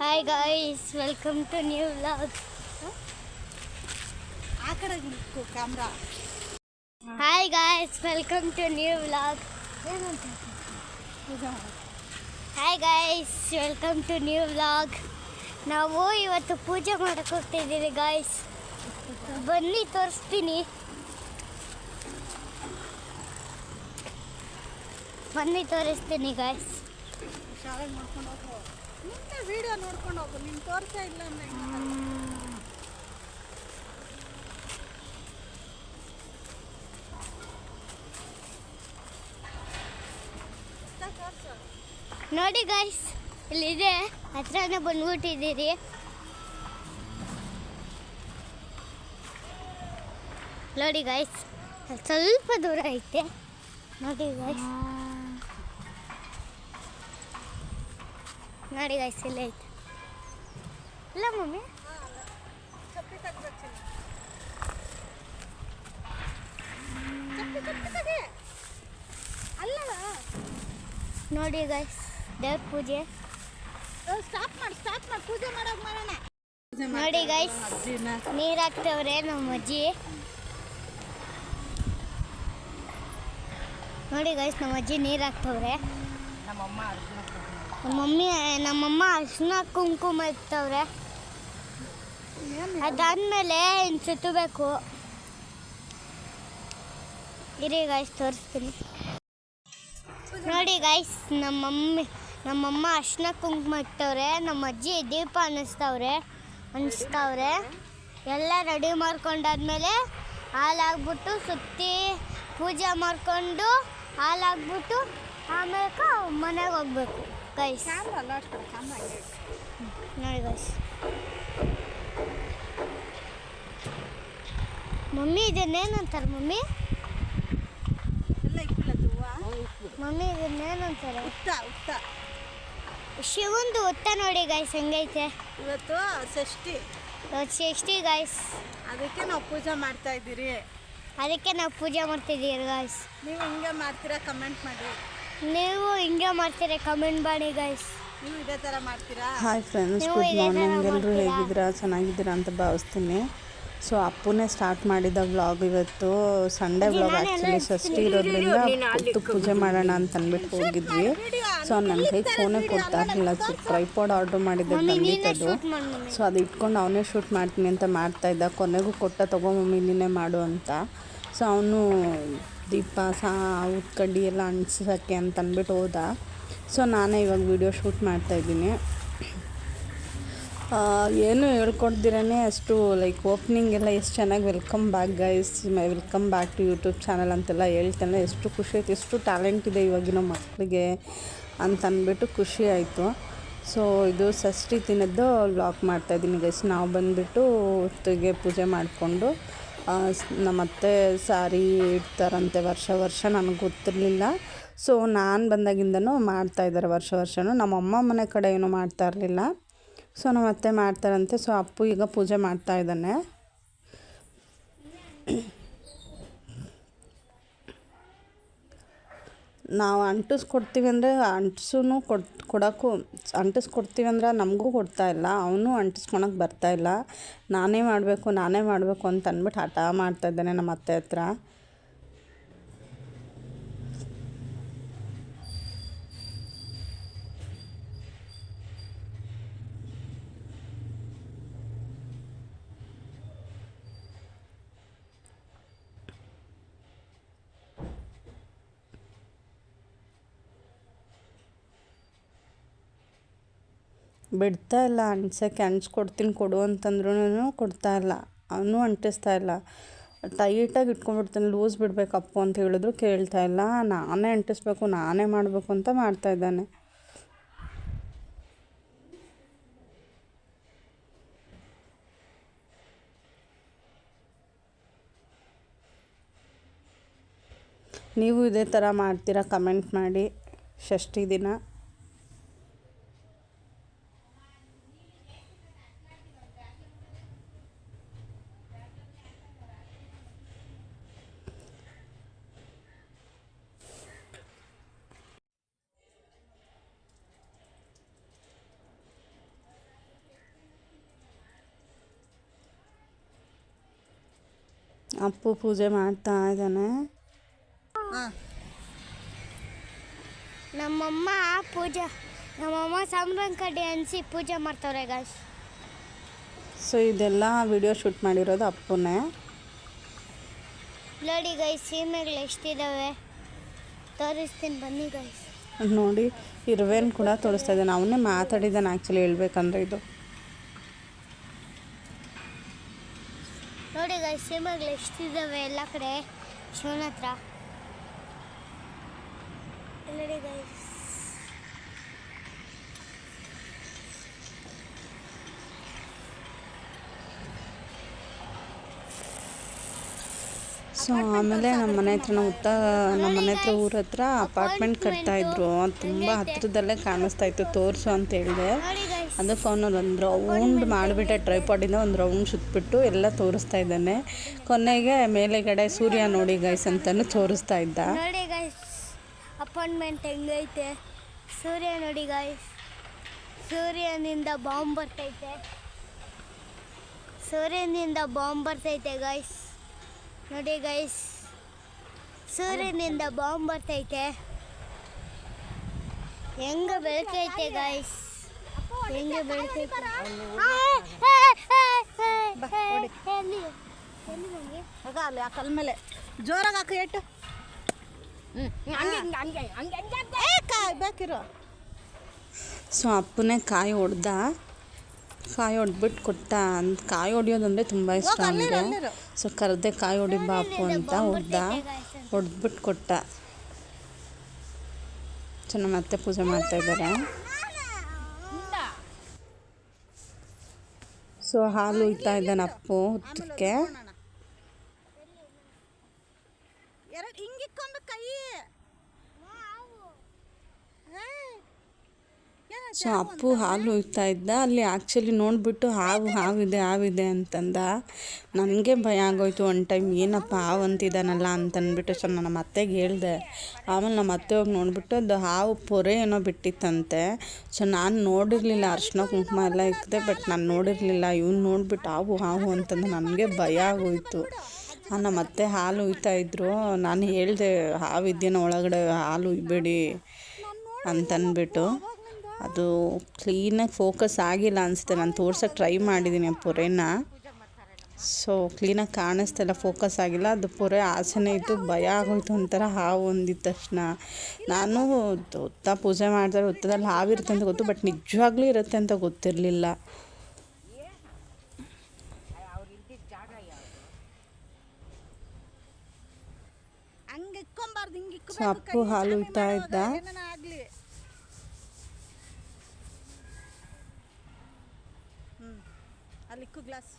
Hi guys, welcome to new vlog. ಆ ಕಡೆ camera. Hi guys, welcome to new vlog. ಏನಂತ ಪೂಜಾ Hi guys, welcome to new vlog. ನಾವು ಇವತ್ತು ಪೂಜೆ ಮಾಡಕ್ಕೆ ಹೋಗ್ತಿದ್ದೀವಿ ಗಾಯ್ಸ್. ಬನ್ನಿ ತೋರಿಸ್ತೀನಿ. ಬನ್ನಿ ತೋರಿಸ್ತೀನಿ ಗಾಯ್ಸ್. ಶಾಲೆಗೆ ನೋಡ್ಕೊಂಡು ಹೋಗು. ನಿನ್ನೆ ವಿಡಿಯೋ ನೋಡ್ಕೊಂಡು ಹೋಗು. ನೀನು ತೋರಿಸೇ ಇಲ್ಲ ಅಂದ್ರೆ ನೋಡಿ ಗಾಯ್ಸ್, ಇಲ್ಲಿದೆ ಹತ್ರನೇ ಬಂದ್ಬಿಟ್ಟಿದ್ದೀರಿ. ನೋಡಿ ಗಾಯ್ಸ್, ಸ್ವಲ್ಪ ದೂರ ಐತೆ. ನೋಡಿ ಗಾಯ್ಸ್, ನೋಡಿ ಗಾಯ್ಸ್, ಇಲ್ಲೇ ಐತೆ. ಇಲ್ಲ ಮಮ್ಮಿ, ಚಪ್ಪಲಿ ತೆಗ್ಬೇಕು. ಚಪ್ಪಲಿ ಅಲ್ಲವ. ನೋಡಿ ಗಾಯ್ಸ್, ದೇವ್ರ ಪೂಜೆ. ಸ್ಟಾಪ್ ಮಾಡಿ ಪೂಜೆ ಮಾಡೋಕೆ ಮಾಡೋಣ. ನೋಡಿ ಗಾಯ್ಸ್, ನೀರು ಹಾಕ್ತವ್ರೆ ನಮ್ಮ ಅಜ್ಜಿ. ನೋಡಿ ಗಾಯ್ಸ್, ನಮ್ಮ ಅಜ್ಜಿ ನೀರು ಹಾಕ್ತವ್ರೆ. ನಮ್ಮಮ್ಮ ಅರ್ಶಿನ ಕುಂಕುಮ ಇಕ್ತವ್ರೆ. ಅದಾದ್ಮೇಲೆ ಇನ್ನು ಸುತ್ತಬೇಕು. ಇರಿ ಗಾಯ್ಸ್, ತೋರಿಸ್ತೀನಿ. ನೋಡಿ ಗಾಯ್ಸ್, ನಮ್ಮಮ್ಮ ಅರ್ಶಿನ ಕುಂಕುಮ ಇಕ್ತವ್ರೆ. ನಮ್ಮ ಅಜ್ಜಿ ದೀಪ ಅನಿಸ್ತಾವ್ರೆ. ಎಲ್ಲ ರೆಡಿ ಮಾಡ್ಕೊಂಡಾದ್ಮೇಲೆ ಹಾಲಾಗ್ಬಿಟ್ಟು ಸುತ್ತಿ ಪೂಜೆ ಮಾಡಿಕೊಂಡು ಹಾಲಾಗ್ಬಿಟ್ಟು ಆಮೇಲೆ ಮನೆಗೆ ಹೋಗ್ಬೇಕು ಗೈಸ್. ನೋಡಿ ಗೈಸ್, ಮಮ್ಮಿ ಇದನ್ನೇನಂತಾರೆ ಮಮ್ಮಿ? ಮಮ್ಮಿ ಇದನ್ನೇನಂತಾರೆ? ಶಿವಂದು ಉತ್ತ ನೋಡಿ ಗೈಸ್, ಹೆಂಗೈತೆ. ಇವತ್ತು ಷಷ್ಠಿ ಗೈಸ್, ಅದಕ್ಕೆ ನಾವು ಪೂಜೆ ಮಾಡ್ತಾ ಇದ್ದೀರಿ. ಗೈಸ್. ನೀವು ಹಿಂಗೆ ಮಾಡ್ತೀರಾ? ಕಮೆಂಟ್ ಮಾಡಿ. ನೀವು ಹಿಂಗೆ ಮಾಡ್ತೀರಾ? ಕಮೆಂಟ್ ಮಾಡಿ ಗೈಸ್. ನೀವು ಇದೇ ಥರ ಮಾಡ್ತೀರಾ? Hi friends, good morning. ಎಲ್ಲರೂ ಹೇಗಿದ್ದೀರಾ? ಚೆನ್ನಾಗಿದ್ದೀರಾ ಅಂತ ಭಾವಿಸ್ತೀನಿ. ಸೊ ಅಪ್ಪನೇ ಸ್ಟಾರ್ಟ್ ಮಾಡಿದ ವ್ಲಾಗ್ ಇವತ್ತು. Sunday vlog. ಆ್ಯಕ್ಚುಲಿ ಷಷ್ಠಿ ಇರೋದ್ರಿಂದ ಹೊತ್ತು ಪೂಜೆ ಮಾಡೋಣ ಅಂತ ಅಂದ್ಬಿಟ್ಟು ಹೋಗಿದ್ವಿ. ಸೊ ನನ್ನ ಕೈಗೆ ಫೋನೇ ಕೊಡ್ತಾ ಇರಲಿಲ್ಲ. ಟ್ರೈಪಾಡ್ ಆರ್ಡ್ರ್ ಮಾಡಿದ್ದೆ, ಬಂದಿತ್ತದು. ಸೊ ಅದು ಇಟ್ಕೊಂಡು ಅವನೇ ಶೂಟ್ ಮಾಡ್ತೀನಿ ಅಂತ ಮಾಡ್ತಾಯಿದ್ದ. ಕೊನೆಗೂ ತಗೋ ಮಮ್ಮಿ ನೀನೇ ಮಾಡು ಅಂತ. ಸೊ ಅವನು ದೀಪ ಕಡ್ಡಿ ಎಲ್ಲ ಅಂಟಿಸೋಕ್ಕೆ ಅಂತ ಅಂದ್ಬಿಟ್ಟು ಹೋದ. ಸೊ ನಾನೇ ಇವಾಗ ವಿಡಿಯೋ ಶೂಟ್ ಮಾಡ್ತಾಯಿದ್ದೀನಿ. ಏನು ಹೇಳ್ಕೊಡ್ದಿರೇ ಅಷ್ಟು ಓಪ್ನಿಂಗ್ ಎಲ್ಲ ಎಷ್ಟು ಚೆನ್ನಾಗಿ welcome back guys, welcome back to YouTube channel ಅಂತೆಲ್ಲ ಹೇಳ್ತಾನೆ. ಎಷ್ಟು ಖುಷಿ ಆಯಿತು, ಎಷ್ಟು ಟ್ಯಾಲೆಂಟ್ ಇದೆ ಇವಾಗಿನ ಮಕ್ಕಳಿಗೆ ಅಂತ ಅಂದ್ಬಿಟ್ಟು ಖುಷಿ ಆಯಿತು. ಸೊ ಇದು ಷಷ್ಠಿ ದಿನದ್ದು ವ್ಲಾಗ್ ಮಾಡ್ತಾಯಿದ್ದೀನಿ ಗೈಸ್. ನಾವು ಬಂದುಬಿಟ್ಟು ಹೊತ್ತಿಗೆ ಪೂಜೆ ಮಾಡಿಕೊಂಡು ನಮ್ಮತ್ತೆ ಸಾರಿ ಇಡ್ತಾರಂತೆ ವರ್ಷ ನನಗೆ ಗೊತ್ತಿರಲಿಲ್ಲ. ಸೊ ನಾನು ಬಂದಾಗಿಂದನೂ ಮಾಡ್ತಾಯಿದ್ದಾರೆ ವರ್ಷವೂ. ನಮ್ಮಮ್ಮ ಮನೆ ಕಡೆ ಏನೂ ಮಾಡ್ತಾ ಇರಲಿಲ್ಲ. ಸೊ ನಮ್ಮ ಅತ್ತೆ ಮಾಡ್ತಾರಂತೆ. ಸೊ ಅಪ್ಪು ಈಗ ಪೂಜೆ ಮಾಡ್ತಾ ಇದ್ದಾನೆ. ನಾವು ಅಂಟಿಸ್ಕೊಡ್ತೀವಿ ಅಂದರೆ ಅಂಟಿಸ್ಕೊಡ್ತೀವಿ ಅಂದ್ರೆ ನಮಗೂ ಕೊಡ್ತಾಯಿಲ್ಲ. ಅವನು ಅಂಟಿಸ್ಕೊಳಕ್ಕೆ ಬರ್ತಾಯಿಲ್ಲ. ನಾನೇ ಮಾಡಬೇಕು ಅಂತ ಅಂದ್ಬಿಟ್ಟು ಹಠ ಮಾಡ್ತಾಯಿದ್ದಾನೆ ನಮ್ಮ ಅತ್ತೆ ಹತ್ರ. ಬಿಡ್ತಾ ಇಲ್ಲ ಅಂಟಿಸೋಕ್ಕೆ. ಅಂಟಿಸ್ಕೊಡ್ತೀನಿ ಕೊಡು ಅಂತಂದ್ರೂ ಕೊಡ್ತಾಯಿಲ್ಲ. ಅವನು ಅಂಟಿಸ್ತಾ ಇಲ್ಲ. ಟೈಟಾಗಿ ಇಟ್ಕೊಂಡ್ಬಿಡ್ತಾನೆ. ಲೂಸ್ ಬಿಡಬೇಕಪ್ಪು ಅಂತ ಹೇಳಿದ್ರು ಕೇಳ್ತಾಯಿಲ್ಲ. ನಾನೇ ಅಂಟಿಸ್ಬೇಕು, ನಾನೇ ಮಾಡಬೇಕು ಅಂತ ಮಾಡ್ತಾಯಿದ್ದಾನೆ. ನೀವು ಇದೇ ಥರ ಮಾಡ್ತೀರಾ? ಕಮೆಂಟ್ ಮಾಡಿ. ಷಷ್ಠಿ ದಿನ ಅಪ್ಪು ಪೂಜೆ ಮಾಡ್ತಾ ಇದ್ದಾನೆ. ನಮ್ಮಮ್ಮ ಸಾಂಬ್ರಾಣಿ ಕಡ್ಡಿ ಅನಿಸಿ ಪೂಜೆ ಮಾಡ್ತಾವ್ರೆ ಗಾಯ್ಸ್. ಸೊ ಇದೆಲ್ಲ ವಿಡಿಯೋ ಶೂಟ್ ಮಾಡಿರೋದು ಅಪ್ಪನೇ. ನೋಡಿ ಗೈಸ್, ಸೀಮೆಗಳು ಎಷ್ಟಿದ್ದಾವೆ ತೋರಿಸ್ತೀನಿ ಬನ್ನಿ ಗೈಸ್. ನೋಡಿ ಇರುವೆನ್ ಕೂಡ ತೋರಿಸ್ತಾ ಇದ್ದಾನೆ. ಅವನೇ ಮಾತಾಡಿದ್ದಾನೆ ಆ್ಯಕ್ಚುಲಿ ಹೇಳ್ಬೇಕಂದ್ರೆ. ಇದು ನೋಡಿ ಗೈಸ್, ಸೀಮೆಗಳು ಎಷ್ಟಿದ್ದಾವೆ ಎಲ್ಲ ಕಡೆ ಶಿವನ ಹತ್ರ. ನೋಡಿ ಗೈಸ್, ಸೊ ಆಮೇಲೆ ನಮ್ಮ ಮನೆ ಹತ್ರ ಊರ ಹತ್ರ ಅಪಾರ್ಟ್ಮೆಂಟ್ ಕಟ್ತಾಯಿದ್ರು. ಅದು ತುಂಬ ಹತ್ತಿರದಲ್ಲೇ ಕಾಣಿಸ್ತಾ ಇತ್ತು. ತೋರಿಸು ಅಂತ ಹೇಳಿದೆ. ನೋಡಿ ಗೈಸ್, ಅದಕ್ಕೆ ಅವನು ಒಂದು ರೌಂಡ್ ಮಾಡಿಬಿಟ್ಟೆ, ಟ್ರೈಪಾಡಿಂದ ಒಂದು ರೌಂಡ್ ಸುತ್ತಬಿಟ್ಟು ಎಲ್ಲ ತೋರಿಸ್ತಾ ಇದ್ದಾನೆ. ಕೊನೆಗೆ ಮೇಲೆಗಡೆ ಸೂರ್ಯ ನೋಡಿ ಗೈಸ್ ಅಂತಲೂ ತೋರಿಸ್ತಾ ಇದ್ದ. ನೋಡಿ ಗೈಸ್ ಅಪಾರ್ಟ್ಮೆಂಟ್ ಹೆಂಗೈತೆ. ಸೂರ್ಯ ನೋಡಿ ಗೈಸ್, ಸೂರ್ಯನಿಂದ ಬಾಂಬ್ ಬರ್ತೈತೆ. ಗೈಸ್ ನೋಡಿ ಗೈಸ್, ಸೂರ್ಯನಿಂದ ಬಾಂಬ್ ಬರ್ತೈತೆ. ಹೆಂಗ ಬೆಳಕೈತೆ ಗೈಸ್, ಹೆಂಗೆ ಬೆಳಕೈತೆ. ಅಲ್ಲಿ ಆ ಕಲ್ ಮೇಲೆ ಜೋರಾಗಿ ಹಾಕು ಏಟು. ಬೇಕಿರೋ. ಸೊ ಅಪ್ಪನೇ ಕಾಯಿ ಹೊಡೆದ್ಬಿಟ್ಟು ಕೊಟ್ಟ. ಕಾಯಿ ಹೊಡಿಯೋದಂದರೆ ತುಂಬ ಇಷ್ಟ ಅವನಿಗೆ. ಸೊ ಕರೆದೆ ಕಾಯಿ ಹೊಡಿ ಬಾಪು ಅಂತ ಹೊಡೆದ್ಬಿಟ್ಟು ಕೊಟ್ಟ. ಸೊ ನಮ್ಮ ಅತ್ತೆ ಪೂಜೆ ಮಾಡ್ತಾಯಿದ್ದಾರೆ. ಸೊ ಹಾಲು ಉಯ್ತಾ ಇದ್ದಾನೆ ಅಪ್ಪು ಹುತ್ತಕ್ಕೆ. ಸೊ ಅಪ್ಪು ಹಾಲು ಉಯ್ತಾ ಇದ್ದ. ಅಲ್ಲಿ ಆ್ಯಕ್ಚುಲಿ ನೋಡಿಬಿಟ್ಟು ಹಾವಿದೆ ಅಂತಂದ. ನನಗೆ ಭಯ ಆಗೋಯ್ತು ಒಂದು ಟೈಮ್, ಏನಪ್ಪ ಹಾವು ಅಂತಿದ್ದಾನಲ್ಲ ಅಂತಂದ್ಬಿಟ್ಟು. ಸೊ ನಾನು ನಮ್ಮ ಅತ್ತೆಗೆ ಹೇಳಿದೆ. ಆಮೇಲೆ ನಮ್ಮ ಅತ್ತೆ ಹೋಗಿ ನೋಡಿಬಿಟ್ಟು ಅದು ಹಾವು ಪೊರೆ ಏನೋ ಬಿಟ್ಟಿತ್ತಂತೆ. ಸೊ ನಾನು ನೋಡಿರಲಿಲ್ಲ, ಅರ್ಶಿನ ಕುಂಕುಮ ಎಲ್ಲ ಇಕ್ಕಿದೆ, ಬಟ್ ನಾನು ನೋಡಿರಲಿಲ್ಲ. ಇವ್ನು ನೋಡಿಬಿಟ್ಟು ಹಾವು ಅಂತಂದು ನನಗೆ ಭಯ ಆಗೋಯ್ತು. ನಮ್ಮ ಅತ್ತೆ ಹಾಲು ಉಯ್ತಾ ಇದ್ರು. ನಾನು ಹೇಳಿದೆ ಹಾವಿದ್ಯೇನೋ ಒಳಗಡೆ, ಹಾಲು ಉಯ್ಬೇಡಿ ಅಂತಂದ್ಬಿಟ್ಟು. ಅದು ಕ್ಲೀನಾಗಿ ಫೋಕಸ್ ಆಗಿಲ್ಲ ಅನಿಸುತ್ತೆ. ನಾನು ತೋರ್ಸೋಕ್ಕೆ ಟ್ರೈ ಮಾಡಿದ್ದೀನಿ ಆ ಪೊರೆನ. ಸೊ ಕ್ಲೀನಾಗಿ ಕಾಣಿಸ್ತಿಲ್ಲ, ಫೋಕಸ್ ಆಗಿಲ್ಲ. ಅದು ಪೊರೆ ಆಸೆನೇ ಇತ್ತು. ಭಯ ಆಗೋಯ್ತು ಒಂಥರ ಹಾವು ಅಂದಿದ ತಕ್ಷಣ. ನಾನು ಹುತ್ತ ಪೂಜೆ ಮಾಡ್ತಾರೆ, ಹುತ್ತದಲ್ಲಿ ಹಾವಿರುತ್ತೆ ಅಂತ ಗೊತ್ತು, ಬಟ್ ನಿಜವಾಗ್ಲೂ ಇರುತ್ತೆ ಅಂತ ಗೊತ್ತಿರಲಿಲ್ಲ. ಸೊ ಅಪ್ಪು ಹಾಲು ಉಯ್ತಾ ಇದ್ದ. ಅಲ್ಲಿಕ್ಕು ಗ್ಲಾಸ್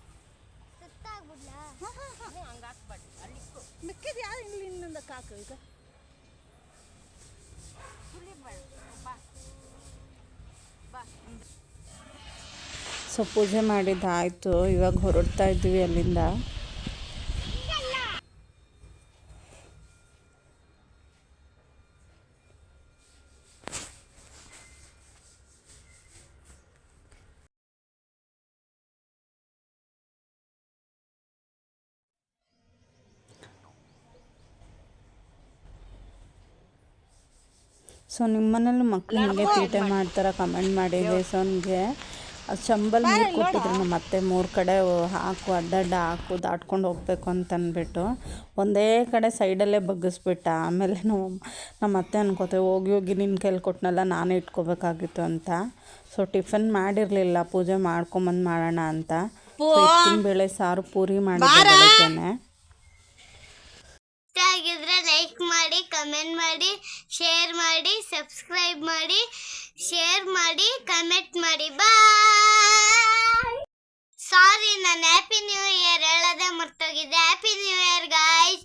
ಮಿಕ್ಕಿದ ಯಾರು ಇನ್ನೊಂದು ಕಾಕು ಈಗ. ಸೊ ಪೂಜೆ ಮಾಡಿದ್ದಾಯಿತು. ಇವಾಗ ಹೊರಡ್ತಾ ಇದ್ವಿ ಅಲ್ಲಿಂದ. ಸೊ ನಿಮ್ಮ ಮನೇಲಿ ಮಕ್ಕಳು ಹಿಂಗೆ ತೀಟೆ ಮಾಡ್ತಾರೆ ಕಮೆಂಟ್ ಮಾಡಿದೆ. ಸೊ ನನಗೆ ಚಂಬಲ್ ನೀರು ಕೊಟ್ಟಿದ್ರು ನಮ್ಮ ಅತ್ತೆ. 3 ಕಡೆ ಹಾಕು, ಅಡ್ಡಡ್ಡ ಹಾಕು, ದಾಟ್ಕೊಂಡು ಹೋಗ್ಬೇಕು ಅಂತಂದ್ಬಿಟ್ಟು ಒಂದೇ ಕಡೆ ಸೈಡಲ್ಲೇ ಬಗ್ಗಿಸ್ಬಿಟ್ಟ. ಆಮೇಲೆ ನಮ್ಮ ಅತ್ತೆ ಅನ್ಕೋತೇವೆ, ಹೋಗಿ ನಿನ್ನ ಕೈಲಿ ಕೊಟ್ಟನಲ್ಲ, ನಾನೇ ಇಟ್ಕೋಬೇಕಾಗಿತ್ತು ಅಂತ. ಸೊ ಟಿಫನ್ ಮಾಡಿರಲಿಲ್ಲ, ಪೂಜೆ ಮಾಡ್ಕೊಂಬಂದು ಮಾಡೋಣ ಅಂತ. ಬೇಳೆ ಸಾರು ಪೂರಿ ಮಾಡಿದ್ದೇನೆ. ಇಷ್ಟ ಆಗಿದ್ರೆ ಲೈಕ್ ಮಾಡಿ, ಕಮೆಂಟ್ ಮಾಡಿ, ಶೇರ್ ಮಾಡಿ, ಸಬ್ಸ್ಕ್ರೈಬ್ ಮಾಡಿ, ಶೇರ್ ಮಾಡಿ, ಕಮೆಂಟ್ ಮಾಡಿ. ಬಾಯ್. ಸಾರಿ, ನಾನು ಹ್ಯಾಪಿ ನ್ಯೂ ಇಯರ್ ಹೇಳೋದೇ ಮರ್ತೋಗಿದ್ದೆ. Happy new year guys.